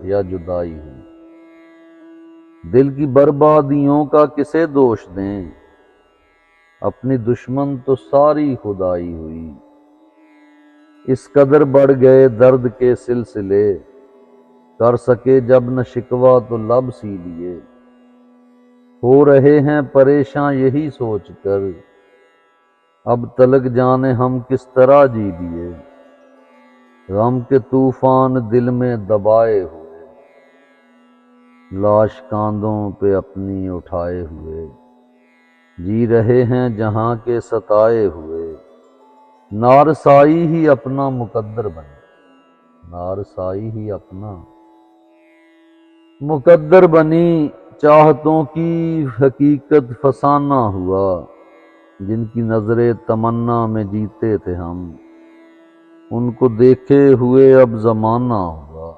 یا جدائی ہوئی۔ دل کی بربادیوں کا کسے دوش دیں، اپنی دشمن تو ساری خدائی ہوئی۔ اس قدر بڑھ گئے درد کے سلسلے، کر سکے جب نہ شکوہ تو لب سی لیے۔ ہو رہے ہیں پریشاں یہی سوچ کر، اب تلک جانے ہم کس طرح جی لیے۔ غم کے طوفان دل میں دبائے ہوئے، لاش کاندھوں پہ اپنی اٹھائے ہوئے۔ جی رہے ہیں جہاں کے ستائے ہوئے، نارسائی ہی اپنا مقدر بنی۔ نارسائی ہی اپنا مقدر بنی۔ چاہتوں کی حقیقت فسانہ ہوا، جن کی نظر تمنا میں جیتے تھے ہم، ان کو دیکھے ہوئے اب زمانہ ہوا۔